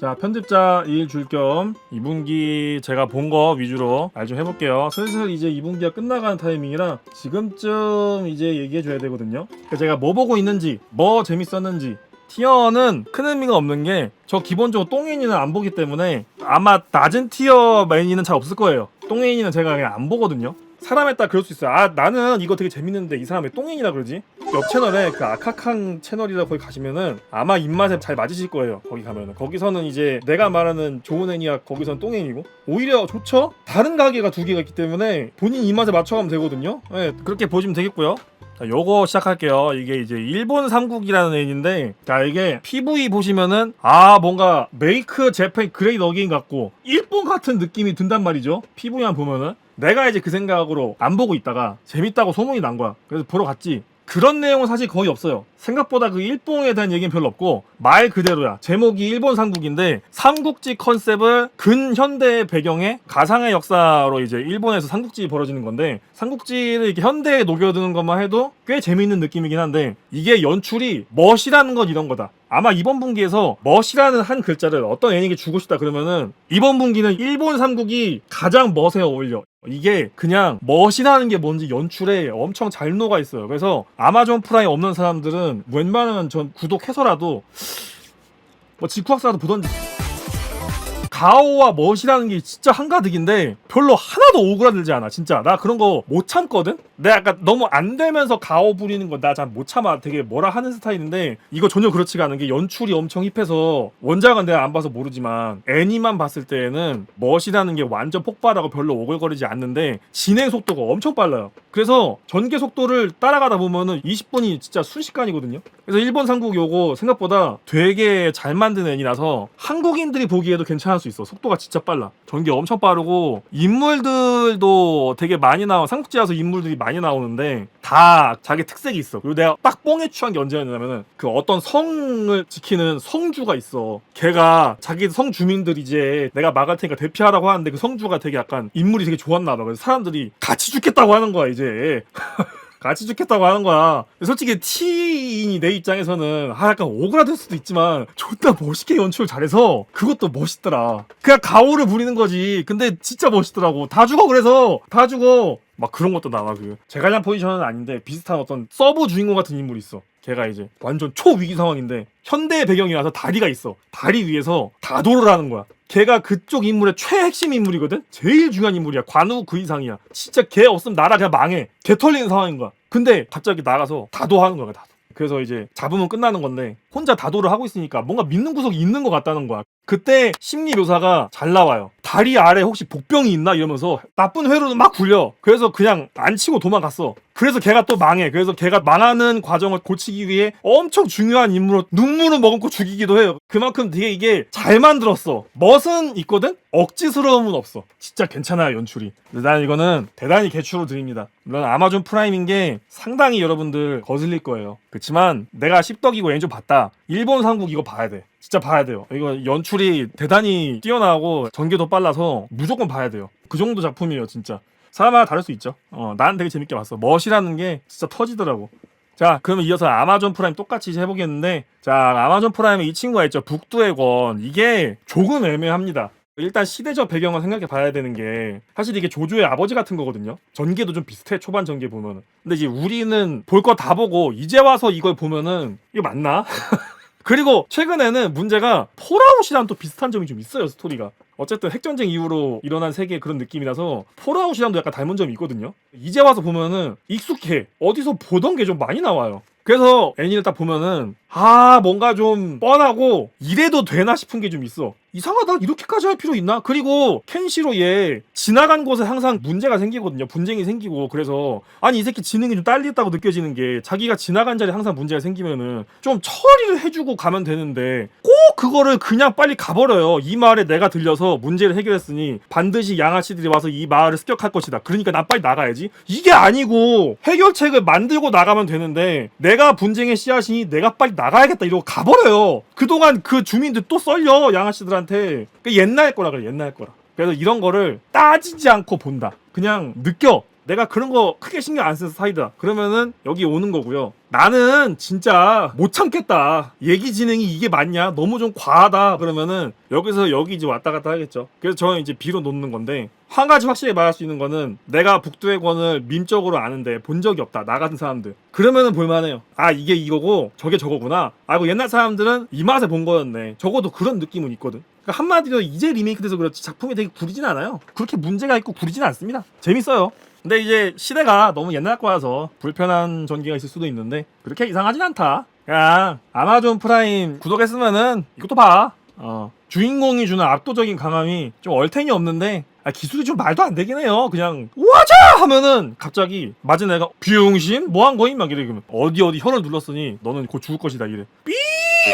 자, 편집자 일 줄 겸 2분기 제가 본 거 위주로 말 좀 해볼게요. 슬슬 이제 2분기가 끝나가는 타이밍이라 지금쯤 이제 얘기해줘야 되거든요. 그러니까 제가 뭐 보고 있는지, 뭐 재밌었는지. 티어는 큰 의미가 없는 게 저 기본적으로 똥애니는 안 보기 때문에 아마 낮은 티어 매니는 잘 없을 거예요. 똥애니는 제가 그냥 안 보거든요. 사람에 따라 그럴 수 있어요. 아, 나는 이거 되게 재밌는데 이 사람 왜 똥애니라 그러지? 옆 채널에 그 아카캉 채널이라 거기 가시면은 아마 입맛에 잘 맞으실 거예요. 거기 가면은 거기서는 이제 내가 말하는 좋은 애니야, 거기서는 똥애니고 오히려 좋죠? 다른 가게가 두 개가 있기 때문에 본인 입맛에 맞춰가면 되거든요. 네, 그렇게 보시면 되겠고요. 자, 요거 시작할게요. 이게 이제 일본 삼국이라는 애니인데, 자, 이게 PV 보시면은 뭔가 메이크 재팬 그레이드 어게인 같고 일본 같은 느낌이 든단 말이죠. PV만 보면은. 내가 이제 그 생각으로 안 보고 있다가 재밌다고 소문이 난 거야. 그래서 보러 갔지. 그런 내용은 사실 거의 없어요. 생각보다 그 일본에 대한 얘기는 별로 없고 말 그대로야. 제목이 일본 삼국인데 삼국지 컨셉을 근현대의 배경에 가상의 역사로 이제 일본에서 삼국지 벌어지는 건데, 삼국지를 이렇게 현대에 녹여드는 것만 해도 꽤 재밌는 느낌이긴 한데 이게 연출이 멋이라는 건 이런 거다. 아마 이번 분기에서 멋이라는 한 글자를 어떤 애니에게 주고 싶다 그러면은 이번 분기는 일본 삼국이 가장 멋에 어울려. 이게 그냥 멋이라는 게 뭔지 연출에 엄청 잘 녹아 있어요. 그래서 아마존 프라임 없는 사람들은 웬만하면 전 구독해서라도 뭐 직후학사라도 보던지. 가오와 멋이라는 게 진짜 한가득인데 별로 하나도 오그라들지 않아. 진짜 나 그런 거 못 참거든. 내가 약간 너무 안 되면서 가오 부리는 건 나 잘 못 참아. 되게 뭐라 하는 스타일인데 이거 전혀 그렇지가 않은 게 연출이 엄청 힙해서, 원작은 내가 안 봐서 모르지만 애니만 봤을 때에는 멋이라는 게 완전 폭발하고 별로 오글거리지 않는데 진행 속도가 엄청 빨라요. 그래서 전개 속도를 따라가다 보면은 20분이 진짜 순식간이거든요. 그래서 일본 삼국 요거 생각보다 되게 잘 만든 애니라서 한국인들이 보기에도 괜찮을 수 있어. 속도가 진짜 빨라. 전개 엄청 빠르고 인물들도 되게 많이 나와. 삼국지 와서 인물들이 많이 나오는데 다 자기 특색이 있어. 그리고 내가 딱 뽕에 취한 게 언제였냐면은 그 어떤 성을 지키는 성주가 있어. 걔가 자기 성 주민들 이제 내가 막을 테니까 대피하라고 하는데 그 성주가 되게 약간 인물이 되게 좋았나 봐. 그래서 사람들이 같이 죽겠다고 하는 거야 이제. 같이 죽겠다고 하는 거야. 솔직히 T인이 내 입장에서는 약간 오그라들 수도 있지만 존나 멋있게 연출을 잘해서 그것도 멋있더라. 그냥 가오를 부리는 거지. 근데 진짜 멋있더라고. 다 죽어. 그래서 다 죽어. 막 그런 것도 나와. 그 제갈량 포지션은 아닌데 비슷한 어떤 서브 주인공 같은 인물이 있어. 걔가 이제 완전 초위기 상황인데 현대 배경이라서 다리가 있어. 다리 위에서 다도를 하는 거야. 걔가 그쪽 인물의 최핵심 인물이거든? 제일 중요한 인물이야. 관우 그 이상이야. 진짜 걔 없으면 나라 그냥 망해. 개 털리는 상황인 거야. 근데 갑자기 나가서 다도하는 거야. 다도. 그래서 이제 잡으면 끝나는 건데 혼자 다도를 하고 있으니까 뭔가 믿는 구석이 있는 것 같다는 거야. 그때 심리 묘사가 잘 나와요. 다리 아래 혹시 복병이 있나 이러면서 나쁜 회로는 막 굴려. 그래서 그냥 안 치고 도망갔어. 그래서 걔가 또 망해. 그래서 걔가 망하는 과정을 고치기 위해 엄청 중요한 인물로 눈물을 머금고 죽이기도 해요. 그만큼 되게 이게 잘 만들었어. 멋은 있거든? 억지스러움은 없어. 진짜 괜찮아요, 연출이. 근데 난 이거는 대단히 개추로 드립니다. 물론 아마존 프라임인 게 상당히 여러분들 거슬릴 거예요. 그렇지만 내가 씹덕이고 애니 좀 봤다. 일본 삼국 이거 봐야 돼. 진짜 봐야 돼요. 이거 연출이 대단히 뛰어나고 전개도 빨라서 무조건 봐야 돼요. 그 정도 작품이에요, 진짜. 사람마다 다를 수 있죠. 난 되게 재밌게 봤어. 멋이라는 게 진짜 터지더라고. 자, 그러면 이어서 아마존 프라임 똑같이 이제 해보겠는데, 자, 아마존 프라임에 이 친구가 있죠. 북두의 권. 이게 조금 애매합니다. 일단 시대적 배경을 생각해 봐야 되는 게 사실 이게 조조의 아버지 같은 거거든요. 전개도 좀 비슷해. 초반 전개 보면은. 근데 이제 우리는 볼 거 다 보고 이제 와서 이걸 보면은 이거 맞나? 그리고 최근에는 문제가 폴아웃이랑 또 비슷한 점이 좀 있어요. 스토리가. 어쨌든 핵전쟁 이후로 일어난 세계의 그런 느낌이라서 폴아웃이랑도 약간 닮은 점이 있거든요. 이제 와서 보면은 익숙해. 어디서 보던 게 좀 많이 나와요. 그래서 애니를 딱 보면은 뭔가 좀 뻔하고 이래도 되나 싶은 게 좀 있어. 이상하다. 이렇게까지 할 필요 있나? 그리고 켄시로 얘 지나간 곳에 항상 문제가 생기거든요. 분쟁이 생기고. 그래서 아니 이 새끼 지능이 좀 딸렸다고 느껴지는 게, 자기가 지나간 자리에 항상 문제가 생기면은 좀 처리를 해주고 가면 되는데 꼭 그거를 그냥 빨리 가버려요. 이 마을에 내가 들려서 문제를 해결했으니 반드시 양아치들이 와서 이 마을을 습격할 것이다. 그러니까 난 빨리 나가야지. 이게 아니고 해결책을 만들고 나가면 되는데 내가 분쟁의 씨앗이니 내가 빨리 나가야겠다 이러고 가버려요. 그동안 그 주민들 또 썰려 양아치들한테. 옛날 거라 그래. 옛날 거라. 그래서 이런 거를 따지지 않고 본다. 그냥 느껴. 내가 그런 거 크게 신경 안 쓰는 스타일이다. 그러면은 여기 오는 거고요. 나는 진짜 못 참겠다. 얘기 진행이 이게 맞냐? 너무 좀 과하다. 그러면은 여기서 여기 이제 왔다 갔다 하겠죠. 그래서 저는 이제 B로 놓는 건데, 한 가지 확실히 말할 수 있는 거는 내가 북두의권을 밈적으로 아는데 본 적이 없다. 나 같은 사람들. 그러면은 볼만해요. 아, 이게 이거고 저게 저거구나. 아, 이거 옛날 사람들은 이 맛에 본 거였네. 적어도 그런 느낌은 있거든. 그러니까 한마디로 이제 리메이크돼서 그렇지 작품이 되게 구리진 않아요. 그렇게 문제가 있고 구리진 않습니다. 재밌어요. 근데 이제 시대가 너무 옛날 거라서 불편한 전개가 있을 수도 있는데 그렇게 이상하진 않다. 그냥 아마존 프라임 구독했으면은 이것도 봐. 주인공이 주는 압도적인 강함이 좀 얼탱이 없는데 기술이 좀 말도 안 되긴 해요. 그냥 와자 하면은 갑자기 맞은 애가 비용신 뭐 한 거임 막 이래. 그러면 어디 혀를 눌렀으니 너는 곧 죽을 것이다 이래. 삐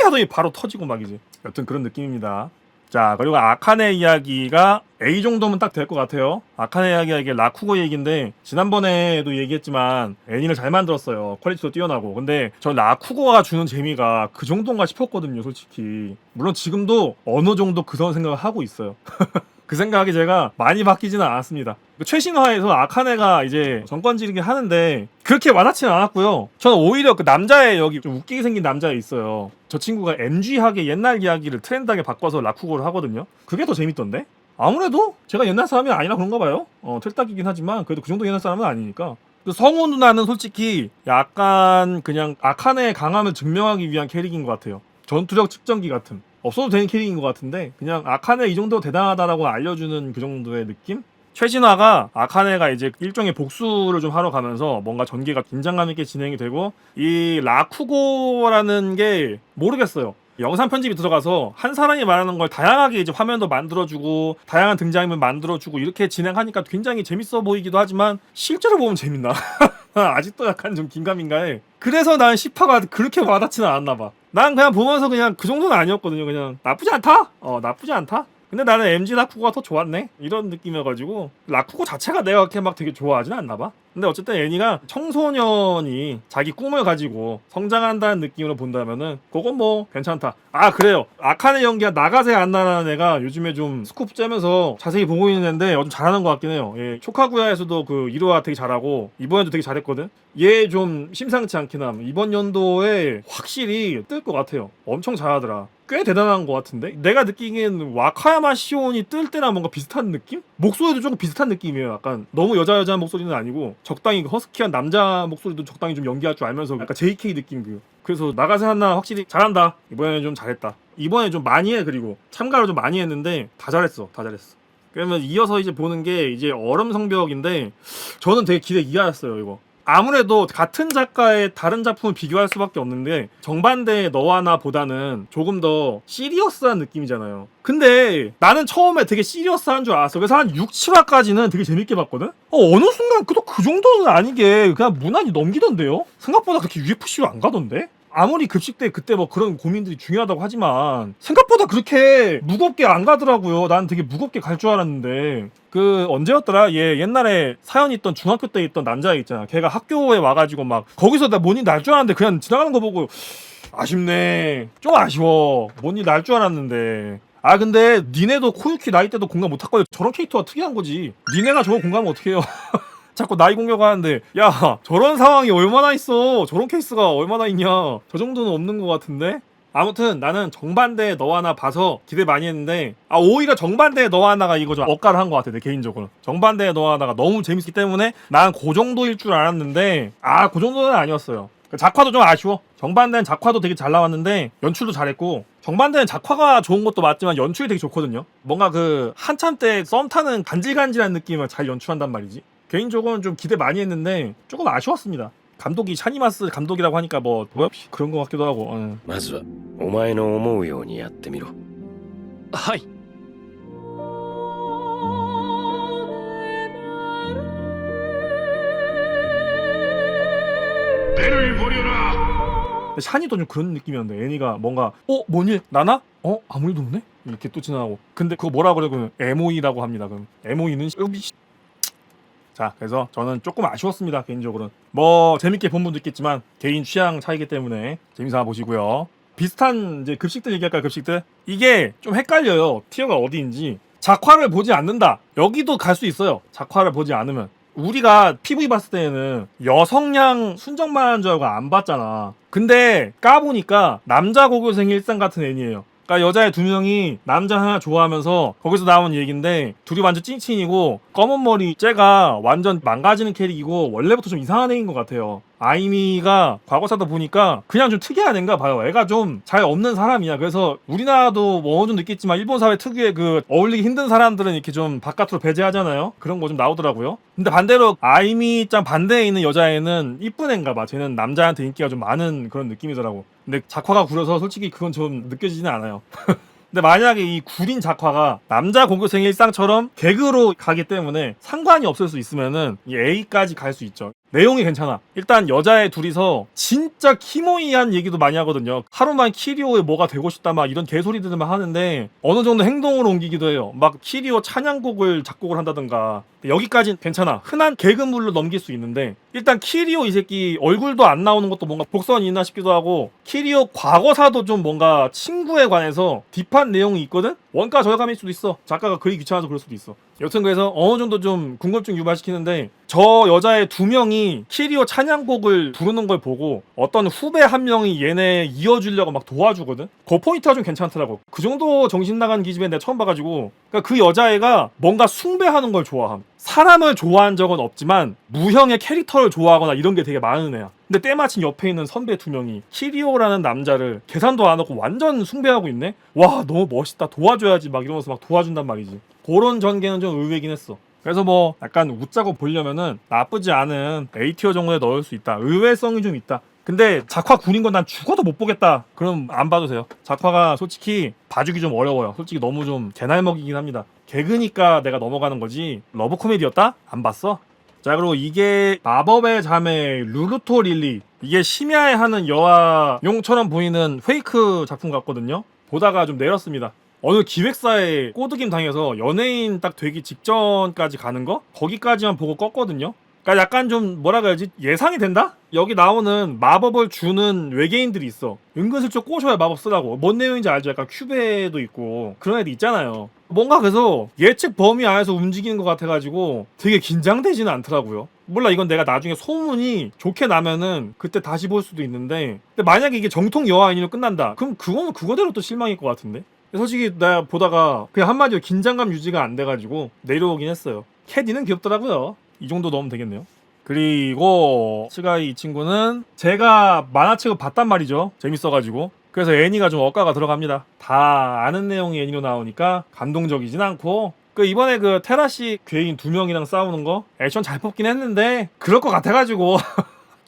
하더니 바로 터지고 막 이제. 여튼 그런 느낌입니다. 자, 그리고 아카네 이야기가 A 정도면 딱 될 것 같아요. 아카네 이야기가 이게 라쿠고 얘기인데 지난번에도 얘기했지만 애니를 잘 만들었어요. 퀄리티도 뛰어나고. 근데 저 라쿠고가 주는 재미가 그 정도인가 싶었거든요, 솔직히. 물론 지금도 어느 정도 그런 생각을 하고 있어요. 그 생각이 제가 많이 바뀌지는 않았습니다. 최신화에서 아카네가 이제 정권지르기 하는데 그렇게 와닿지는 않았고요. 저는 오히려 그 남자애 여기 좀 웃기게 생긴 남자애 있어요. 저 친구가 MG하게 옛날 이야기를 트렌드하게 바꿔서 라쿠고를 하거든요. 그게 더 재밌던데? 아무래도 제가 옛날 사람이 아니라 그런가 봐요. 틀딱이긴 하지만 그래도 그 정도 옛날 사람은 아니니까. 성우 누나는 솔직히 약간 그냥 아카네의 강함을 증명하기 위한 캐릭인 것 같아요. 전투력 측정기 같은. 없어도 되는 캐릭인 것 같은데 그냥 아카네 이 정도 대단하다라고 알려주는 그 정도의 느낌? 최진화가 아카네가 이제 일종의 복수를 좀 하러 가면서 뭔가 전개가 긴장감 있게 진행이 되고 이 라쿠고라는 게 모르겠어요. 영상 편집이 들어가서 한 사람이 말하는 걸 다양하게 이제 화면도 만들어주고 다양한 등장인물 만들어주고 이렇게 진행하니까 굉장히 재밌어 보이기도 하지만 실제로 보면 재밌나? 아직도 약간 좀 긴가민가해. 그래서 난 10화가 그렇게 와닿지는 않았나 봐. 난 그냥 보면서 그냥 그 정도는 아니었거든요. 그냥 나쁘지 않다? 나쁘지 않다? 근데 나는 MG 라쿠고가 더 좋았네? 이런 느낌이어가지고 라쿠고 자체가 내가 그렇게 막 되게 좋아하진 않나 봐. 근데 어쨌든 애니가 청소년이 자기 꿈을 가지고 성장한다는 느낌으로 본다면은 그건 뭐 괜찮다. 아, 그래요. 아카네 연기가 나가세 안나라는 애가 요즘에 좀 스코프 째면서 자세히 보고 있는 애인데 좀 잘하는 것 같긴 해요. 예, 초카구야에서도 그 이로하 되게 잘하고 이번에도 되게 잘했거든. 얘 좀 심상치 않긴 함. 이번 연도에 확실히 뜰 것 같아요. 엄청 잘하더라. 꽤 대단한 것 같은데? 내가 느끼기엔 와카야마 시온이 뜰 때랑 뭔가 비슷한 느낌? 목소리도 조금 비슷한 느낌이에요. 약간 너무 여자 목소리는 아니고 적당히 허스키한 남자 목소리도 적당히 좀 연기할 줄 알면서 약간 JK 느낌. 그래서 나가세 한나 확실히 잘한다. 이번에는 좀 잘했다. 이번에 좀 많이 해. 그리고 참가를 좀 많이 했는데 다 잘했어. 그러면 이어서 이제 보는 게 이제 얼음 성벽인데 저는 되게 기대 이하였어요. 이거 아무래도 같은 작가의 다른 작품을 비교할 수밖에 없는데 정반대의 너와 나보다는 조금 더 시리어스한 느낌이잖아요. 근데 나는 처음에 되게 시리어스한 줄 알았어. 그래서 한 6, 7화까지는 되게 재밌게 봤거든? 어느 순간 또 그 정도는 아니게 그냥 무난히 넘기던데요? 생각보다 그렇게 UFC로 안 가던데? 아무리 급식 때 그때 뭐 그런 고민들이 중요하다고 하지만 생각보다 그렇게 무겁게 안 가더라고요. 난 되게 무겁게 갈 줄 알았는데 그 언제였더라? 얘 옛날에 사연 있던 중학교 때 있던 남자애 있잖아. 걔가 학교에 와가지고 막 거기서 나 뭔 일 날 줄 알았는데 그냥 지나가는 거 보고 아쉽네. 좀 아쉬워. 뭔 일 날 줄 알았는데. 아, 근데 니네도 코유키 나이 때도 공감 못할 거예요. 저런 캐릭터가 특이한 거지. 니네가 저거 공감을 어떻게 해요? 자꾸 나이 공격하는데 야, 저런 상황이 얼마나 있어. 저런 케이스가 얼마나 있냐. 저 정도는 없는 것 같은데. 아무튼 나는 정반대의 너와 나 봐서 기대 많이 했는데 오히려 정반대의 너와 나가 이거 좀 억까를 한 것 같아. 내 개인적으로 정반대의 너와 나가 너무 재밌기 때문에 난 그 정도일 줄 알았는데 그 정도는 아니었어요. 작화도 좀 아쉬워. 정반대는 작화도 되게 잘 나왔는데 연출도 잘했고, 정반대는 작화가 좋은 것도 맞지만 연출이 되게 좋거든요. 뭔가 그 한참 때 썸 타는 간질간질한 느낌을 잘 연출한단 말이지. 개인적으로는 좀 기대 많이 했는데 조금 아쉬웠습니다. 감독이 샤니마스 감독이라고 하니까 뭐 그런 것 같기도 하고. まずはお前の思うようにやってみろ。はい。샤니도 좀 그런 느낌이었는데 애니가 뭔가 뭔일 나나? 아무 일도 없네? 이렇게 또 지나가고. 근데 그거 뭐라 그래? 그러면 MOE라고 합니다. 그럼 MOE는 자, 그래서 저는 조금 아쉬웠습니다. 개인적으로는 뭐 재밌게 본 분도 있겠지만 개인 취향 차이기 때문에 재미삼아 보시고요. 비슷한 이제 급식들 얘기할까요? 급식들 이게 좀 헷갈려요. 티어가 어디인지. 작화를 보지 않는다, 여기도 갈 수 있어요. 작화를 보지 않으면 우리가 PV 봤을 때는 여성향 순정만 한 줄 알고 안 봤잖아. 근데 까보니까 남자 고교생 일상 같은 애니에요. 그러니까 여자애 두 명이 남자 하나 좋아하면서 거기서 나온 얘기인데 둘이 완전 찐친이고 검은 머리 쟤가 완전 망가지는 캐릭이고 원래부터 좀 이상한 애인 것 같아요. 아이미가 과거사도 보니까 그냥 좀 특이한 애인가 봐요. 애가 좀 잘 없는 사람이야. 그래서 우리나라도 뭐 어느 정도 있겠지만 일본 사회 특유의 그 어울리기 힘든 사람들은 이렇게 좀 바깥으로 배제하잖아요. 그런 거 좀 나오더라고요. 근데 반대로 아이미 짱 반대에 있는 여자애는 이쁜 애인가 봐. 쟤는 남자한테 인기가 좀 많은 그런 느낌이더라고. 근데 작화가 구려서 솔직히 그건 좀 느껴지지는 않아요. 근데 만약에 이 구린 작화가 남자 고교생 일상처럼 개그로 가기 때문에 상관이 없을 수 있으면은 이 A까지 갈 수 있죠. 내용이 괜찮아. 일단 여자애 둘이서 진짜 키모이한 얘기도 많이 하거든요. 하루만 키리오에 뭐가 되고 싶다 막 이런 개소리들만 하는데 어느 정도 행동으로 옮기기도 해요. 막 키리오 찬양곡을 작곡을 한다던가. 여기까진 괜찮아. 흔한 개그물로 넘길 수 있는데 일단 키리오 이 새끼 얼굴도 안 나오는 것도 뭔가 복선이 있나 싶기도 하고 키리오 과거사도 좀 뭔가 친구에 관해서 딥한 내용이 있거든? 원가 절감일 수도 있어. 작가가 그리 귀찮아서 그럴 수도 있어. 여튼 그래서 어느 정도 좀 궁금증 유발시키는데 저 여자애 두 명이 키리오 찬양곡을 부르는 걸 보고 어떤 후배 한 명이 얘네 이어주려고 막 도와주거든? 그 포인트가 좀 괜찮더라고. 그 정도 정신 나간 기집애 내가 처음 봐가지고 그러니까 그 여자애가 뭔가 숭배하는 걸 좋아함. 사람을 좋아한 적은 없지만 무형의 캐릭터를 좋아하거나 이런 게 되게 많은 애야. 근데 때마침 옆에 있는 선배 두 명이 키리오라는 남자를 계산도 안 하고 완전 숭배하고 있네? 와 너무 멋있다 도와줘야지 막 이러면서 막 도와준단 말이지. 그런 전개는 좀 의외긴 했어. 그래서 뭐 약간 웃자고 보려면은 나쁘지 않은 A티어 정도에 넣을 수 있다. 의외성이 좀 있다. 근데 작화 구린 건 난 죽어도 못 보겠다. 그럼 안 봐도 돼요. 작화가 솔직히 봐주기 좀 어려워요. 솔직히 너무 좀 개날먹이긴 합니다. 개그니까 내가 넘어가는 거지. 러브 코미디였다? 안 봤어? 자 그리고 이게 마법의 자매 루루토 릴리 이게 심야에 하는 여아용처럼 보이는 페이크 작품 같거든요. 보다가 좀 내렸습니다. 어느 기획사에 꼬드김 당해서 연예인 딱 되기 직전까지 가는 거? 거기까지만 보고 껐거든요. 그러니까 약간 좀 뭐라 그래야지 예상이 된다? 여기 나오는 마법을 주는 외계인들이 있어. 은근슬쩍 꼬셔야 마법 쓰라고. 뭔 내용인지 알죠? 약간 큐베도 있고 그런 애들 있잖아요. 뭔가 그래서 예측 범위 안에서 움직이는 것 같아가지고 되게 긴장되지는 않더라고요. 몰라 이건 내가 나중에 소문이 좋게 나면은 그때 다시 볼 수도 있는데 근데 만약에 이게 정통 여아인으로 끝난다 그럼 그거는 그거대로 또 실망일 것 같은데 솔직히 내가 보다가 그냥 한마디로 긴장감 유지가 안 돼가지고 내려오긴 했어요. 캐디는 귀엽더라고요. 이 정도 넣으면 되겠네요. 그리고 츠가이 이 친구는 제가 만화책을 봤단 말이죠. 재밌어가지고 그래서 애니가 좀 억가가 들어갑니다. 다 아는 내용의 애니로 나오니까 감동적이진 않고 그 이번에 그 테라시 괴인 두 명이랑 싸우는 거 액션 잘 뽑긴 했는데 그럴 것 같아가지고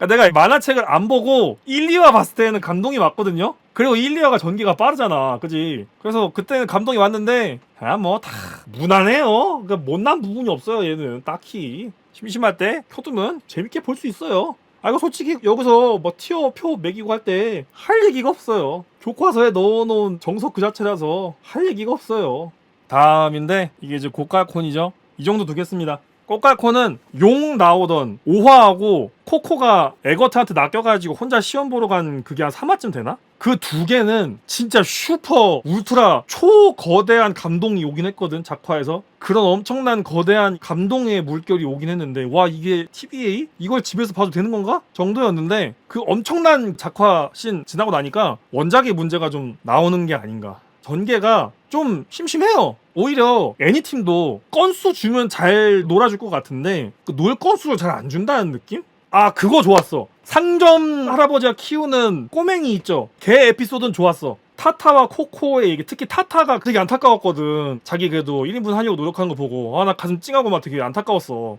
내가 만화책을 안 보고 1, 2화 봤을 때는 감동이 왔거든요. 그리고 1, 2화가 전개가 빠르잖아. 그지? 그래서 그때는 감동이 왔는데 그냥 뭐 다 무난해요. 그러니까 못난 부분이 없어요. 얘는 딱히 심심할 때 켜두면 재밌게 볼 수 있어요. 아 이거 솔직히 여기서 뭐 티어 표 매기고 할 때 할 얘기가 없어요. 교과서에 넣어놓은 정석 그 자체라서 할 얘기가 없어요. 다음인데 이게 이제 고깔콘이죠. 이 정도 두겠습니다. 꼬깔코는 용 나오던 5화하고 코코가 에거트한테 낚여가지고 혼자 시험 보러 간 그게 한 3화쯤 되나? 그 두 개는 진짜 슈퍼 울트라 초거대한 감동이 오긴 했거든. 작화에서 그런 엄청난 거대한 감동의 물결이 오긴 했는데 와 이게 TVA? 이걸 집에서 봐도 되는 건가? 정도였는데 그 엄청난 작화 씬 지나고 나니까 원작의 문제가 좀 나오는 게 아닌가. 전개가 좀 심심해요. 오히려 애니팀도 건수 주면 잘 놀아줄 것 같은데 그 놀 건수를 잘 안 준다는 느낌? 아 그거 좋았어. 상점 할아버지가 키우는 꼬맹이 있죠. 걔 에피소드는 좋았어. 타타와 코코의 얘기, 특히 타타가 되게 안타까웠거든. 자기 그래도 1인분 하려고 노력하는 거 보고 나 가슴 찡하고 막 되게 안타까웠어.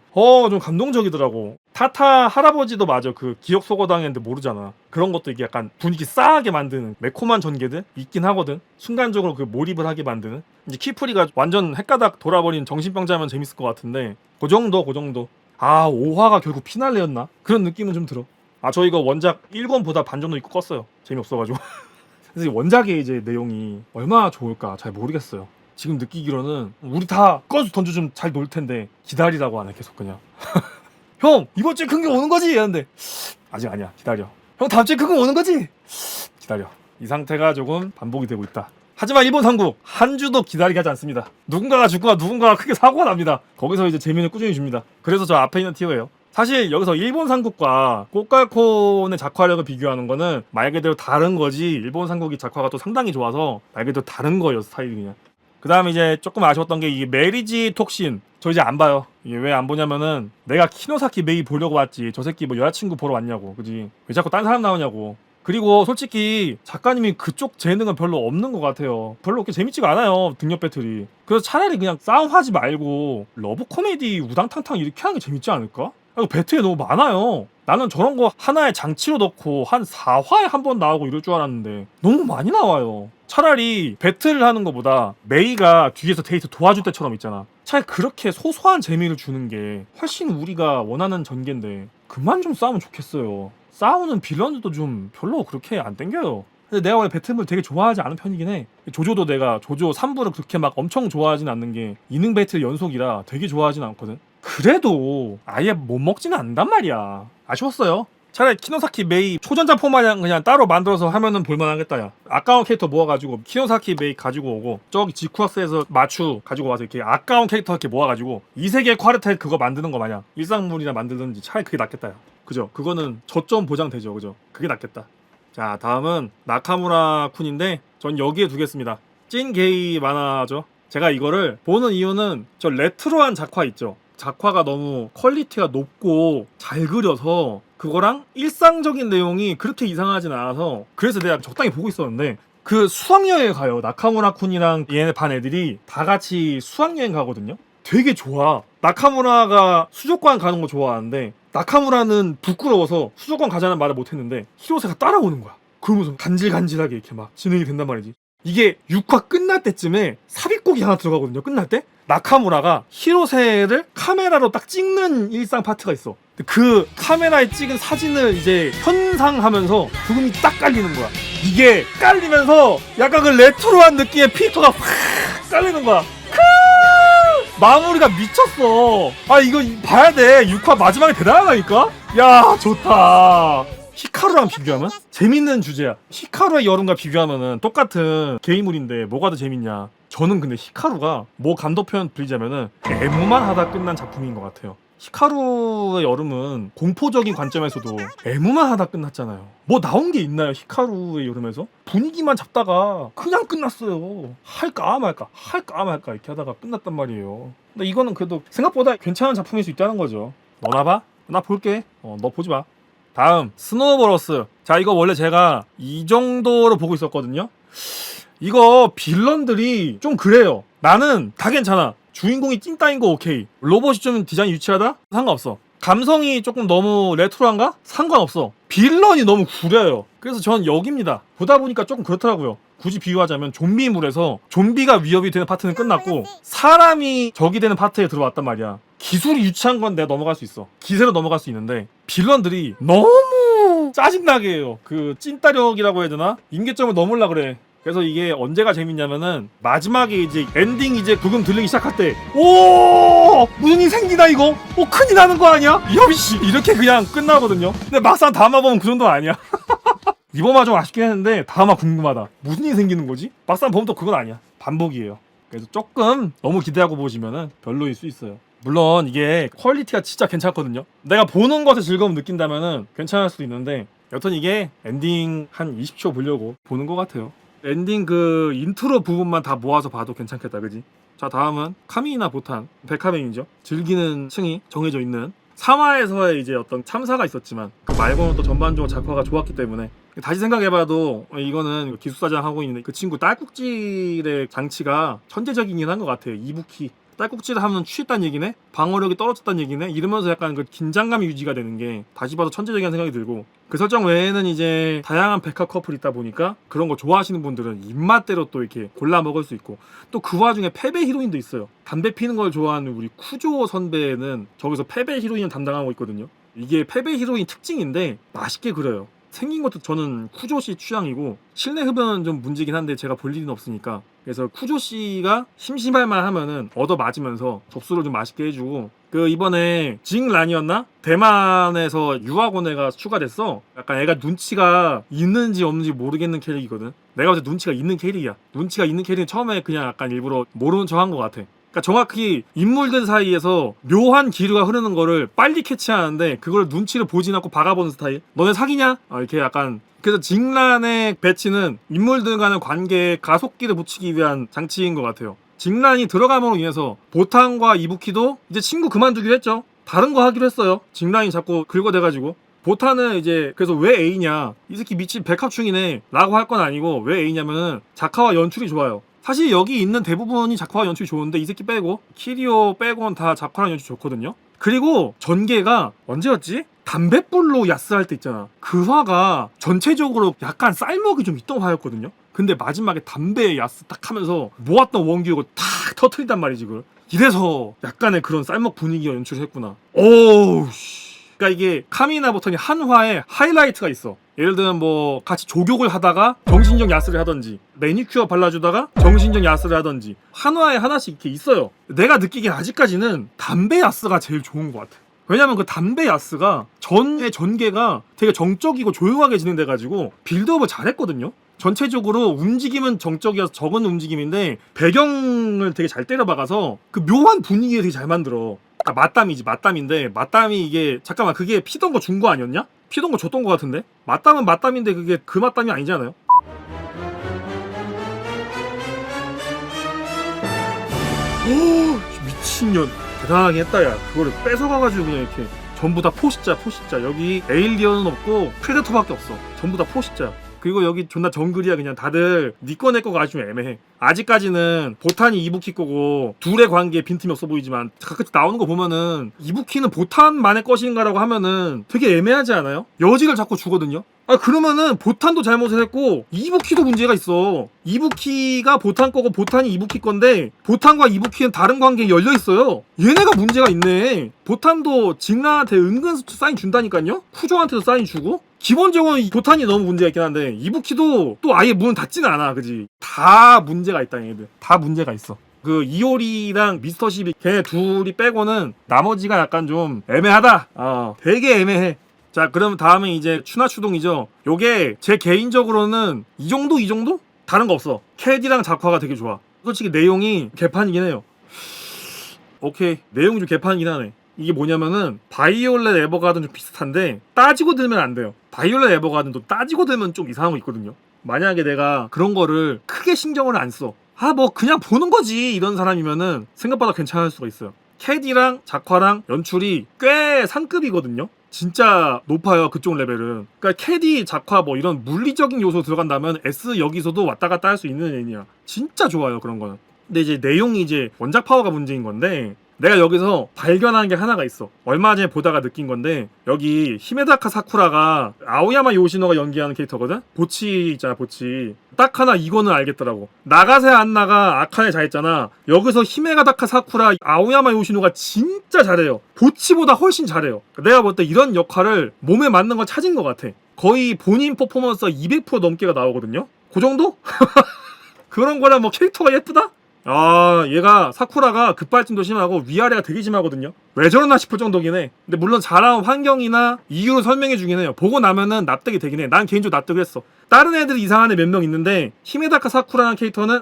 좀 감동적이더라고. 타타 할아버지도 맞아. 그 기억 소거당했는데 모르잖아. 그런 것도 이게 약간 분위기 싸하게 만드는 매콤한 전개들 있긴 하거든. 순간적으로 그 몰입을 하게 만드는. 이제 키프리가 완전 헷가닥 돌아버린 정신병자면 재밌을 것 같은데 그 정도. 5화가 결국 피날레였나? 그런 느낌은 좀 들어. 저 이거 원작 1권보다 반 정도 읽고 껐어요. 재미없어가지고. 그래서 원작의 이제 내용이 얼마나 좋을까 잘 모르겠어요. 지금 느끼기로는 우리 다 건수 던져주면 잘 놀 텐데 기다리라고 하네 계속 그냥. 형 이번 주에 큰 게 오는 거지? 이랬는데 아직 아니야 기다려. 형 다음 주에 큰 거 오는 거지? 기다려. 이 상태가 조금 반복이 되고 있다. 하지만 일본 삼국 한 주도 기다리게 하지 않습니다. 누군가가 죽거나 누군가가 크게 사고가 납니다. 거기서 이제 재미는 꾸준히 줍니다. 그래서 저 앞에 있는 티어예요. 사실 여기서 일본 삼국과 꽃갈콘의 작화력을 비교하는 거는 말 그대로 다른 거지, 일본 삼국이 작화가 또 상당히 좋아서 말 그대로 다른 거예요, 스타일이 그냥. 그 다음에 이제 조금 아쉬웠던 게 이 메리지 톡신, 저 이제 안 봐요. 이게 왜 안 보냐면은 내가 키노사키 메이 보려고 왔지, 저 새끼 뭐 여자친구 보러 왔냐고, 그지? 왜 자꾸 딴 사람 나오냐고. 그리고 솔직히 작가님이 그쪽 재능은 별로 없는 것 같아요. 별로 그렇게 재밌지가 않아요, 등력 배틀이. 그래서 차라리 그냥 싸움하지 말고 러브 코미디 우당탕탕 이렇게 하는 게 재밌지 않을까? 배틀이 너무 많아요. 나는 저런 거 하나의 장치로 넣고 한 4화에 한 번 나오고 이럴 줄 알았는데 너무 많이 나와요. 차라리 배틀을 하는 것보다 메이가 뒤에서 데이트 도와줄 때처럼 있잖아. 차라리 그렇게 소소한 재미를 주는 게 훨씬 우리가 원하는 전개인데 그만 좀 싸우면 좋겠어요. 싸우는 빌런들도 좀 별로 그렇게 안 땡겨요. 근데 내가 원래 배틀물 되게 좋아하지 않은 편이긴 해. 조조도 내가 조조 3부를 그렇게 막 엄청 좋아하진 않는 게 이능 배틀 연속이라 되게 좋아하진 않거든. 그래도 아예 못 먹지는 않단 말이야. 아쉬웠어요. 차라리 키노사키 메이 초전자 포마냥 그냥 따로 만들어서 하면은 볼만하겠다. 야, 아까운 캐릭터 모아가지고 키노사키 메이 가지고 오고 저기 지쿠아스에서 마추 가지고 와서 이렇게 아까운 캐릭터 이렇게 모아가지고 이세계 콰르텔 그거 만드는 거 마냥 일상물이나 만들든지 차라리 그게 낫겠다. 야. 그죠? 그거는 저점 보장되죠. 그죠? 그게 낫겠다. 자, 다음은 나카무라 쿤인데 전 여기에 두겠습니다. 찐 게이 만화죠. 제가 이거를 보는 이유는 저 레트로한 작화 있죠. 작화가 너무 퀄리티가 높고 잘 그려서 그거랑 일상적인 내용이 그렇게 이상하진 않아서 그래서 내가 적당히 보고 있었는데 그 수학여행 가요. 나카무라 쿤이랑 얘네 반 애들이 다 같이 수학여행 가거든요. 되게 좋아. 나카무라가 수족관 가는 거 좋아하는데 나카무라는 부끄러워서 수족관 가자는 말을 못했는데 히로세가 따라오는 거야. 그러면서 간질간질하게 이렇게 막 진행이 된단 말이지. 이게 6화 끝날 때쯤에 삽입곡이 하나 들어가거든요. 끝날 때 나카무라가 히로세를 카메라로 딱 찍는 일상 파트가 있어. 그 카메라에 찍은 사진을 이제 현상하면서 부금이 딱 깔리는 거야. 이게 깔리면서 약간 그 레트로한 느낌의 필터가 확 깔리는 거야. 마무리가 미쳤어. 아, 이거 봐야 돼. 6화 마지막에 대단하다니까? 야, 좋다. 히카루랑 비교하면? 재밌는 주제야. 히카루의 여름과 비교하면은 똑같은 게이물인데 뭐가 더 재밌냐. 저는 근데 히카루가 뭐 감독 표현 빌리자면은 애무만 하다 끝난 작품인 것 같아요. 히카루의 여름은 공포적인 관점에서도 애무만 하다 끝났잖아요. 뭐 나온 게 있나요, 히카루의 여름에서? 분위기만 잡다가 그냥 끝났어요. 할까 말까 할까 말까 이렇게 하다가 끝났단 말이에요. 근데 이거는 그래도 생각보다 괜찮은 작품일 수 있다는 거죠. 너나 봐? 나 볼게. 너 보지 마. 다음 스노우버러스. 자, 이거 원래 제가 이 정도로 보고 있었거든요. 이거 빌런들이 좀 그래요. 나는 다 괜찮아. 주인공이 찐따인 거 오케이. 로봇이 좀 디자인 유치하다? 상관없어. 감성이 조금 너무 레트로한가? 상관없어. 빌런이 너무 구려요. 그래서 전 여기입니다. 보다 보니까 조금 그렇더라고요. 굳이 비유하자면 좀비물에서 좀비가 위협이 되는 파트는 끝났고 사람이 적이 되는 파트에 들어왔단 말이야. 기술이 유치한 건 내가 넘어갈 수 있어. 기세로 넘어갈 수 있는데 빌런들이 너무 짜증나게 해요. 그 찐따력이라고 해야 되나? 임계점을 넘으려고 그래. 그래서 이게 언제가 재밌냐면은 마지막에 이제 엔딩 이제 부금 들리기 시작할 때 오 무슨 일 생기나 이거? 큰일 나는 거 아니야? 여비씨 이렇게 그냥 끝나거든요. 근데 막상 다음화 보면 그 정도는 아니야. 이번화 좀 아쉽긴 했는데 다음화 궁금하다. 무슨 일이 생기는 거지? 막상 보면 또 그건 아니야. 반복이에요. 그래서 조금 너무 기대하고 보시면은 별로일 수 있어요. 물론 이게 퀄리티가 진짜 괜찮거든요. 내가 보는 것에 즐거움 느낀다면은 괜찮을 수도 있는데 여튼 이게 엔딩 한 20초 보려고 보는 것 같아요. 엔딩 그 인트로 부분만 다 모아서 봐도 괜찮겠다, 그지? 자, 다음은 카미나 보탄 백화맹이죠. 즐기는 층이 정해져 있는 3화에서의 이제 어떤 참사가 있었지만 그 말고는 또 전반적으로 작화가 좋았기 때문에 다시 생각해봐도 이거는 기숙사장 하고 있는 그 친구 딸꾹질의 장치가 천재적이긴 한 것 같아요. 이부키 딸꾹질을 하면 취했다는 얘기네? 방어력이 떨어졌다는 얘기네? 이러면서 약간 그 긴장감이 유지가 되는 게 다시 봐도 천재적인 생각이 들고 그 설정 외에는 이제 다양한 백합 커플이 있다 보니까 그런 거 좋아하시는 분들은 입맛대로 또 이렇게 골라 먹을 수 있고 또 그 와중에 패배 히로인도 있어요. 담배 피는 걸 좋아하는 우리 쿠조 선배는 저기서 패배 히로인을 담당하고 있거든요. 이게 패배 히로인 특징인데 맛있게 그려요. 생긴 것도 저는 쿠조씨 취향이고 실내 흡연은 좀 문제긴 한데 제가 볼 일은 없으니까 그래서 쿠조씨가 심심할 만 하면은 얻어 맞으면서 접수를 좀 맛있게 해주고 그 이번에 징란이었나? 대만에서 유학원 애가 추가됐어. 약간 애가 눈치가 있는지 없는지 모르겠는 캐릭이거든. 내가 볼때 눈치가 있는 캐릭이야. 눈치가 있는 캐릭은 처음에 그냥 약간 일부러 모르는 척 한 것 같아. 그러니까 정확히 인물들 사이에서 묘한 기류가 흐르는 거를 빨리 캐치하는데 그걸 눈치를 보진 않고 박아보는 스타일. 너네 사귀냐? 이렇게 약간. 그래서 징란의 배치는 인물들 간의 관계에 가속기를 붙이기 위한 장치인 것 같아요. 징란이 들어감으로 인해서 보탄과 이부키도 이제 친구 그만두기로 했죠. 다른 거 하기로 했어요. 징란이 자꾸 긁어대가지고. 보탄은 이제 그래서 왜 A냐, 이 새끼 미친 백합충이네 라고 할 건 아니고 왜 A냐면은 작화와 연출이 좋아요. 사실 여기 있는 대부분이 작화와 연출이 좋은데 이 새끼 빼고 키리오 빼고는 다 작화랑 연출이 좋거든요. 그리고 전개가 언제였지? 담뱃불로 야스할 때 있잖아. 그 화가 전체적으로 약간 쌀먹이 좀 있던 화였거든요. 근데 마지막에 담배 야스 딱 하면서 모았던 원기력을 탁 터트린단 말이지 그걸. 이래서 약간의 그런 쌀먹 분위기가 연출을 했구나. 오우 씨. 그러니까 이게 카미나 보턴이 한 화에 하이라이트가 있어. 예를 들면 뭐 같이 조격을 하다가 정신적 야스를 하던지 매니큐어 발라주다가 정신적 야스를 하던지 한 화에 하나씩 이렇게 있어요. 내가 느끼기엔 아직까지는 담배 야스가 제일 좋은 것 같아. 왜냐면 그 담배 야스가 전의 전개가 되게 정적이고 조용하게 진행돼가지고 빌드업을 잘했거든요. 전체적으로 움직임은 정적이어서 적은 움직임인데 배경을 되게 잘 때려박아서 그 묘한 분위기를 되게 잘 만들어. 그러니까 맞담이지, 맞담인데 맞담이 이게 잠깐만 그게 피던 거 준 거 아니었냐? 피던 거 줬던 거 같은데? 맞담은 맞담인데 그게 그 맞담이 아니잖아요? 오 미친년 대단하게 했다 야. 그거를 뺏어가가지고 그냥 이렇게 전부 다 포식자. 여기 에일리언은 없고 프레데터밖에 없어. 전부 다 포식자. 그리고 여기 존나 정글이야. 그냥 다들 니꺼 내꺼가 아주 좀 애매해. 아직까지는 보탄이 이부키 거고 둘의 관계에 빈틈이 없어 보이지만 가끔씩 나오는 거 보면은 이부키는 보탄만의 것인가라고 하면은 되게 애매하지 않아요? 여지를 자꾸 주거든요. 그러면은 보탄도 잘못을 했고 이부키도 문제가 있어. 이부키가 보탄 거고 보탄이 이부키 건데 보탄과 이부키는 다른 관계에 열려 있어요. 얘네가 문제가 있네. 보탄도 징란한테 은근슬쩍 사인 준다니까요. 쿠조한테도 사인 주고. 기본적으로 이 보탄이 너무 문제가 있긴 한데 이부키도 또 아예 문을 닫지는 않아. 그지? 다 문제가 있다 얘네들. 다 문제가 있어. 그 이오리랑 미스터십이 걔네 둘이 빼고는 나머지가 약간 좀 애매하다. 되게 애매해. 자 그럼 다음에 이제 추나추동이죠. 요게 제 개인적으로는 이 정도? 다른 거 없어. 캐디랑 작화가 되게 좋아. 솔직히 내용이 개판이긴 해요. 오케이 내용이 좀 개판이긴 하네. 이게 뭐냐면은 바이올렛 에버가든 좀 비슷한데 따지고 들면 안 돼요. 바이올렛 에버가든도 따지고 들면 좀 이상한 거 있거든요. 만약에 내가 그런 거를 크게 신경을 안 써. 뭐 그냥 보는 거지 이런 사람이면은 생각보다 괜찮을 수가 있어요. 캐디랑 작화랑 연출이 꽤 상급이거든요. 진짜 높아요 그쪽 레벨은. 그러니까 캐디, 작화 뭐 이런 물리적인 요소 들어간다면 S 여기서도 왔다 갔다 할 수 있는 애니야. 진짜 좋아요 그런 거는. 근데 이제 내용이 이제 원작 파워가 문제인 건데 내가 여기서 발견한 게 하나가 있어. 얼마 전에 보다가 느낀 건데 여기 히메다카 사쿠라가 아오야마 요시노가 연기하는 캐릭터거든? 보치 있잖아 보치. 딱 하나 이거는 알겠더라고. 나가세 안나가 아카네 잘했잖아. 여기서 히메다카 사쿠라 아오야마 요시노가 진짜 잘해요. 보치보다 훨씬 잘해요. 내가 볼 때 이런 역할을 몸에 맞는 걸 찾은 것 같아. 거의 본인 퍼포먼스가 200% 넘게가 나오거든요? 그 정도? 그런 거라 뭐 캐릭터가 예쁘다? 얘가 사쿠라가 급발진도 심하고 위아래가 되게 심하거든요. 왜 저러나 싶을 정도긴 해. 근데 물론 자라온 환경이나 이유를 설명해 주긴 해요. 보고 나면은 납득이 되긴 해. 난 개인적으로 납득을 했어. 다른 애들이 이상한 애 몇 명 있는데 히메다카 사쿠라라는 캐릭터는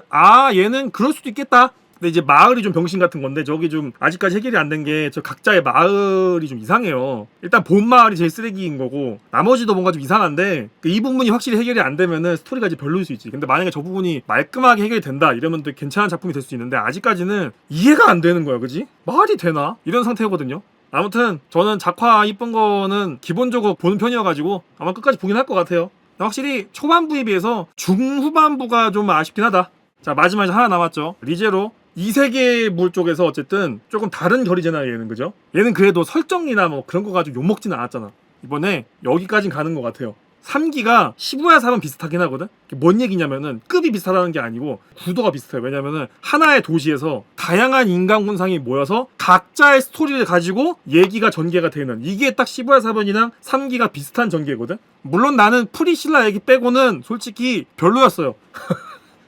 얘는 그럴 수도 있겠다. 근데 이제 마을이 좀 병신 같은 건데 저기 좀 아직까지 해결이 안 된 게 저 각자의 마을이 좀 이상해요. 일단 본 마을이 제일 쓰레기인 거고 나머지도 뭔가 좀 이상한데 이 부분이 확실히 해결이 안 되면은 스토리가 이제 별로일 수 있지. 근데 만약에 저 부분이 말끔하게 해결이 된다 이러면 또 괜찮은 작품이 될 수 있는데 아직까지는 이해가 안 되는 거야. 그지? 말이 되나? 이런 상태거든요. 아무튼 저는 작화 이쁜 거는 기본적으로 보는 편이어가지고 아마 끝까지 보긴 할 것 같아요. 확실히 초반부에 비해서 중후반부가 좀 아쉽긴 하다. 자 마지막에 하나 남았죠. 리제로. 이 세계의 물 쪽에서 어쨌든 조금 다른 결이잖아 얘는. 그죠? 얘는 그래도 설정이나 뭐 그런 거 가지고 욕먹지는 않았잖아. 이번에 여기까진 가는 것 같아요. 3기가 시부야 삽은 비슷하긴 하거든? 뭔 얘기냐면은 급이 비슷하다는 게 아니고 구도가 비슷해요. 왜냐면은 하나의 도시에서 다양한 인간 군상이 모여서 각자의 스토리를 가지고 얘기가 전개가 되는 이게 딱 시부야 사번이랑 3기가 비슷한 전개거든? 물론 나는 프리실라 얘기 빼고는 솔직히 별로였어요.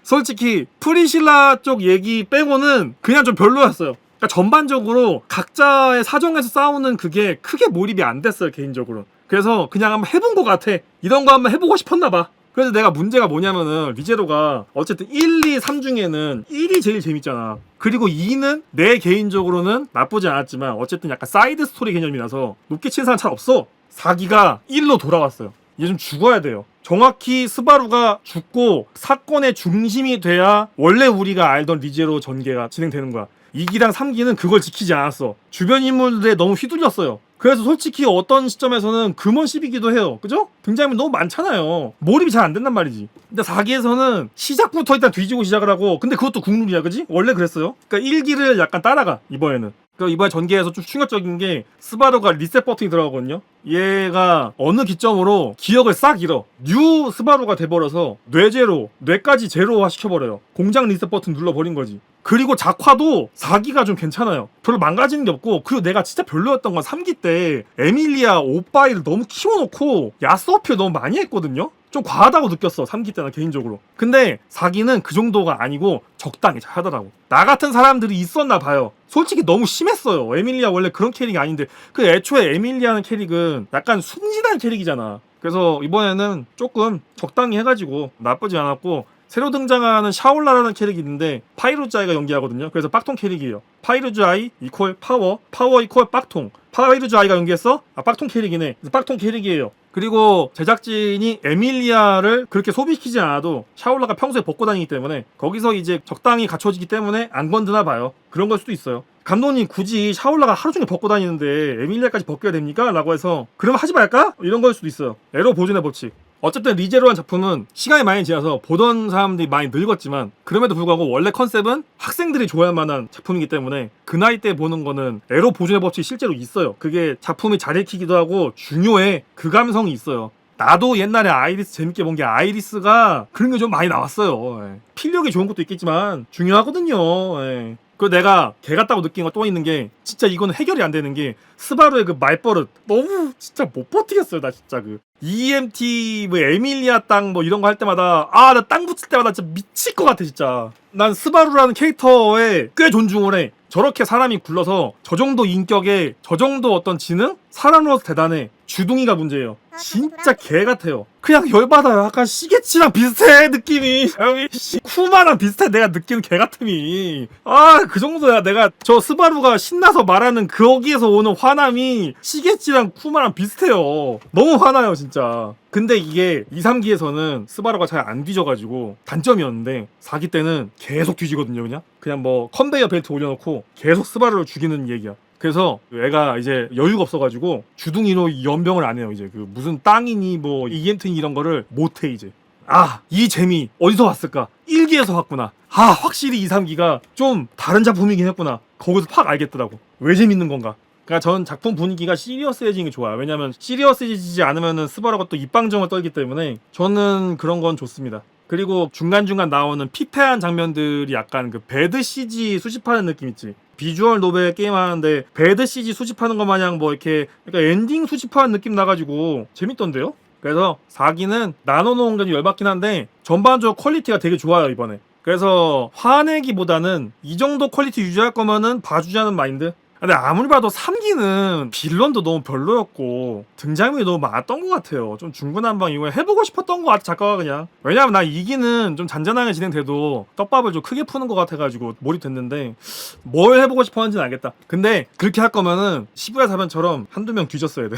솔직히 프리실라 쪽 얘기 빼고는 그냥 좀 별로였어요. 그러니까 전반적으로 각자의 사정에서 싸우는 그게 크게 몰입이 안 됐어요, 개인적으로. 그래서 그냥 한번 해본 것 같아. 이런 거 한번 해보고 싶었나 봐. 그래서 내가 문제가 뭐냐면은 리제로가 어쨌든 1, 2, 3 중에는 1이 제일 재밌잖아. 그리고 2는 내 개인적으로는 나쁘지 않았지만 어쨌든 약간 사이드 스토리 개념이라서 높게 친 사람 잘 없어. 4기가 1로 돌아왔어요. 얘 좀 죽어야 돼요. 정확히 스바루가 죽고 사건의 중심이 돼야 원래 우리가 알던 리제로 전개가 진행되는 거야. 2기랑 3기는 그걸 지키지 않았어. 주변 인물들에 너무 휘둘렸어요. 그래서 솔직히 어떤 시점에서는 금원 12기도 해요. 그죠? 등장인물 너무 많잖아요. 몰입이 잘 안 된단 말이지. 근데 4기에서는 시작부터 일단 뒤지고 시작을 하고, 근데 그것도 국룰이야, 그지? 원래 그랬어요. 그러니까 1기를 약간 따라가, 이번에는. 그러니까 이번에 전개에서 좀 충격적인 게 스바루가 리셋 버튼이 들어가거든요. 얘가 어느 기점으로 기억을 싹 잃어. 뉴 스바루가 돼버려서 뇌까지 제로화 시켜버려요. 공장 리셋 버튼 눌러버린 거지. 그리고 작화도 4기가 좀 괜찮아요. 별로 망가지는 게 없고, 그리고 내가 진짜 별로였던 건 3기 때 에밀리아 오빠이를 너무 키워놓고 야스 어필 너무 많이 했거든요. 좀 과하다고 느꼈어, 3기 때는 개인적으로. 근데 4기는 그 정도가 아니고 적당히 잘 하더라고. 나 같은 사람들이 있었나 봐요. 솔직히 너무 심했어요. 에밀리아 원래 그런 캐릭이 아닌데, 그 애초에 에밀리아는 캐릭은 약간 순진한 캐릭이잖아. 그래서 이번에는 조금 적당히 해가지고 나쁘지 않았고, 새로 등장하는 샤올라라는 캐릭이 있는데 파이루즈아이가 연기하거든요. 그래서 빡통 캐릭이에요. 파이루즈아이 이퀄 파워, 파워 이퀄 빡통. 파이루즈아이가 연기했어? 아, 빡통 캐릭이네. 그래서 빡통 캐릭이에요. 그리고 제작진이 에밀리아를 그렇게 소비시키지 않아도 샤올라가 평소에 벗고 다니기 때문에 거기서 이제 적당히 갖춰지기 때문에 안 건드나 봐요. 그런 걸 수도 있어요. 감독님 굳이 샤올라가 하루 종일 벗고 다니는데 에밀리아까지 벗겨야 됩니까? 라고 해서 그럼 하지 말까? 이런 걸 수도 있어요. 에러 보존의 법칙. 어쨌든 리제로란 작품은 시간이 많이 지나서 보던 사람들이 많이 늙었지만 그럼에도 불구하고 원래 컨셉은 학생들이 좋아할 만한 작품이기 때문에 그 나이 때 보는 거는 에러 보존의 법칙이 실제로 있어요. 그게 작품이 잘 읽히기도 하고 중요해. 그 감성이 있어요. 나도 옛날에 아이리스 재밌게 본 게 아이리스가 그런 게 좀 많이 나왔어요. 예. 필력이 좋은 것도 있겠지만 중요하거든요. 예. 그 내가 개 같다고 느낀 거 또 있는 게 진짜 이거는 해결이 안 되는 게 스바루의 그 말버릇 너무 진짜 못 버티겠어요. 나 진짜 그 EMT 뭐 에밀리아 땅 뭐 이런 거 할 때마다 아 나 땅 붙일 때마다 진짜 미칠 것 같아 진짜. 난 스바루라는 캐릭터에 꽤 존중을 해. 저렇게 사람이 굴러서 저 정도 인격에 저 정도 어떤 지능? 사람으로서 대단해. 주둥이가 문제예요. 진짜 개 같아요. 그냥 열받아요. 약간 시게치랑 비슷해 느낌이. 형이 쿠마랑 비슷해 내가 느끼는 개 같음이. 아 그 정도야. 내가 저 스바루가 신나서 말하는 거기에서 오는 화남이 시게치랑 쿠마랑 비슷해요. 너무 화나요 진짜. 근데 이게 2, 3기에서는 스바루가 잘 안 뒤져가지고 단점이었는데 4기 때는 계속 뒤지거든요. 그냥 뭐 컨베이어 벨트 올려놓고 계속 스바루를 죽이는 얘기야. 그래서 애가 이제 여유가 없어가지고 주둥이로 연병을 안 해요. 이제 그 무슨 땅이니 뭐 EMT니 이런 거를 못해 이제. 아, 이 재미 어디서 왔을까? 1기에서 왔구나. 아, 확실히 2, 3기가 좀 다른 작품이긴 했구나. 거기서 팍 알겠더라고. 왜 재밌는 건가? 그러니까 전 작품 분위기가 시리어스해지는 게 좋아요. 왜냐면 시리어스해지지 않으면은 스바루가 또 입방정을 떨기 때문에 저는 그런 건 좋습니다. 그리고 중간중간 나오는 피폐한 장면들이 약간 그 배드 CG 수집하는 느낌 있지. 비주얼 노벨 게임 하는데 배드 CG 수집하는 것 마냥 뭐 이렇게 그러니까 엔딩 수집하는 느낌 나가지고 재밌던데요? 그래서 4기는 나눠놓은 게 열받긴 한데 전반적으로 퀄리티가 되게 좋아요 이번에. 그래서 화내기보다는 이 정도 퀄리티 유지할 거면은 봐주자는 마인드? 근데 아무리 봐도 3기는 빌런도 너무 별로였고 등장인물이 너무 많았던 것 같아요. 좀 중구난방 이거 해보고 싶었던 것 같아 작가가 그냥. 왜냐면 나 2기는 좀 잔잔하게 진행돼도 떡밥을 좀 크게 푸는 것 같아가지고 몰입됐는데 뭘 해보고 싶었는지는 알겠다. 근데 그렇게 할 거면은 시부야 사변처럼 한두 명 뒤졌어야 돼.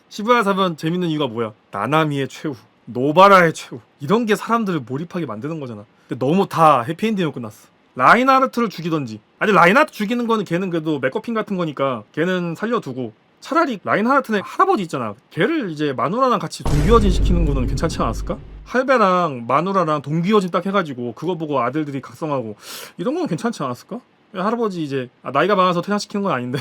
시부야 사변 재밌는 이유가 뭐야? 나나미의 최후, 노바라의 최후 이런 게 사람들을 몰입하게 만드는 거잖아. 근데 너무 다 해피엔딩으로 끝났어. 라인하르트를 죽이던지. 아니 라인하르트 죽이는 거는 걔는 그래도 맥거핀 같은 거니까 걔는 살려두고 차라리 라인하르트네 할아버지 있잖아. 걔를 이제 마누라랑 같이 동기어진 시키는 거는 괜찮지 않았을까? 할배랑 마누라랑 동기어진 딱 해가지고 그거 보고 아들들이 각성하고 이런 건 괜찮지 않았을까? 할아버지 이제 나이가 많아서 퇴장시키는 건 아닌데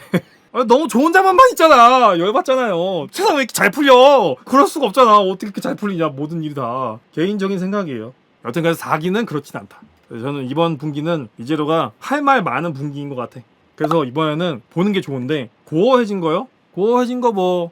너무 좋은 장면만 있잖아. 열받잖아요. 세상 왜 이렇게 잘 풀려? 그럴 수가 없잖아. 어떻게 이렇게 잘 풀리냐 모든 일이 다. 개인적인 생각이에요. 여튼 그래서 4기는 그렇진 않다. 저는 이번 분기는 리제로가 할 말 많은 분기인 것 같아. 그래서 이번에는 보는 게 좋은데 고어해진 거요? 고어해진 거 뭐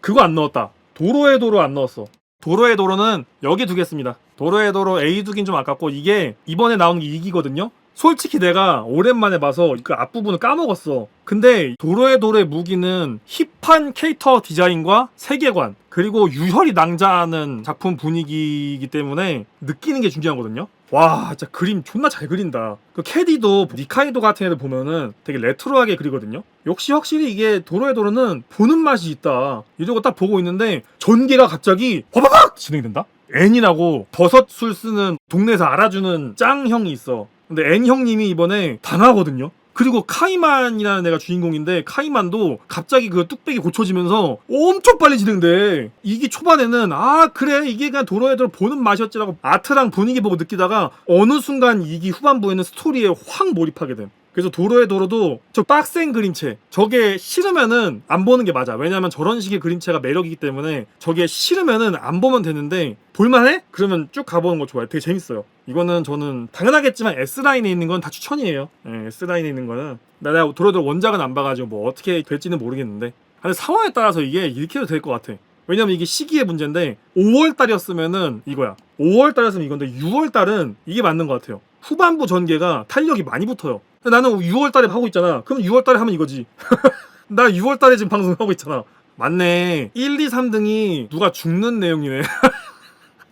그거 안 넣었다. 도로의 도로 안 넣었어. 도로의 도로는 여기 두겠습니다. 도로의 도로 A 두긴 좀 아깝고 이게 이번에 나오는 게 2기거든요. 솔직히 내가 오랜만에 봐서 그 앞부분을 까먹었어. 근데 도로의 무기는 힙한 캐릭터 디자인과 세계관 그리고 유혈이 낭자하는 작품 분위기이기 때문에 느끼는 게 중요하거든요. 와 진짜 그림 존나 잘 그린다. 그 캐디도 니카이도 같은 애들 보면은 되게 레트로하게 그리거든요. 역시 확실히 이게 도로는 보는 맛이 있다. 이러고 딱 보고 있는데 전개가 갑자기 화바박 진행된다. N이라고 버섯술 쓰는 동네에서 알아주는 짱 형이 있어. 근데 N 형님이 이번에 당하거든요. 그리고 카이만이라는 애가 주인공인데 카이만도 갑자기 그 뚝배기 고쳐지면서 엄청 빨리 진행돼. 이게 초반에는 아 그래 이게 그냥 도로애들 보는 맛이었지라고 아트랑 분위기 보고 느끼다가 어느 순간 이게 후반부에는 스토리에 확 몰입하게 됨. 그래서 도로도 저 빡센 그림체 저게 싫으면은 안 보는 게 맞아. 왜냐면 저런 식의 그림체가 매력이기 때문에 저게 싫으면은 안 보면 되는데 볼만해? 그러면 쭉 가보는 거 좋아요. 되게 재밌어요. 이거는 저는 당연하겠지만 S라인에 있는 건 다 추천이에요. 네, S라인에 있는 거는 내가 도로도 원작은 안 봐가지고 뭐 어떻게 될지는 모르겠는데 근데 상황에 따라서 이게 이렇게 해도 될 것 같아. 왜냐면 이게 시기의 문제인데 5월달이었으면은 이거야. 5월달이었으면 이건데 6월달은 이게 맞는 것 같아요. 후반부 전개가 탄력이 많이 붙어요. 나는 6월달에 하고 있잖아. 그럼 6월달에 하면 이거지. 나 6월달에 지금 방송하고 있잖아. 맞네. 1, 2, 3등이 누가 죽는 내용이네.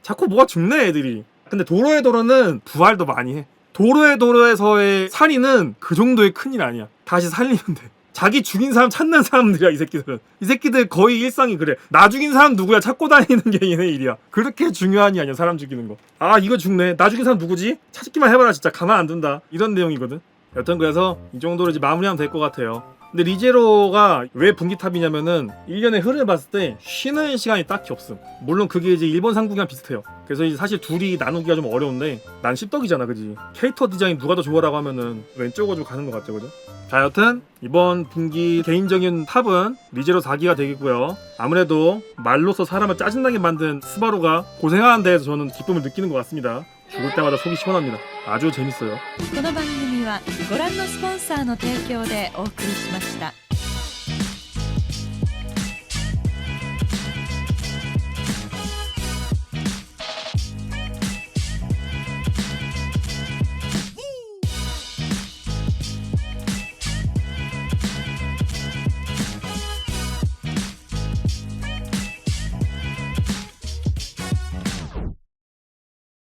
자꾸 뭐가 죽네 애들이. 근데 도로는 부활도 많이 해. 도로에서의 살인은 그 정도의 큰일 아니야. 다시 살리면 돼. 자기 죽인 사람 찾는 사람들이야 이 새끼들은. 이 새끼들 거의 일상이 그래. 나 죽인 사람 누구야 찾고 다니는 게 얘네 일이야. 그렇게 중요한 이 아니야 사람 죽이는 거. 아 이거 죽네. 나 죽인 사람 누구지? 찾기만 해봐라 진짜 가만 안 둔다. 이런 내용이거든. 여튼 그래서 이 정도로 이제 마무리하면 될 것 같아요. 근데 리제로가 왜 분기탑이냐면은 1년의 흐름을 봤을 때 쉬는 시간이 딱히 없음. 물론 그게 이제 일본 상국이랑 비슷해요. 그래서 이제 사실 둘이 나누기가 좀 어려운데 난 씹덕이잖아 그지. 캐릭터 디자인 누가 더 좋아라고 하면은 왼쪽으로 가는 것 같죠 그죠. 자 여튼 이번 분기 개인적인 탑은 리제로 4기가 되겠고요. 아무래도 말로서 사람을 짜증나게 만든 스바루가 고생하는 데에서 저는 기쁨을 느끼는 것 같습니다. 죽을 때마다 속이 시원합니다. 아주 재밌어요. この番組はご覧のスポンサーの提供でお送りしました。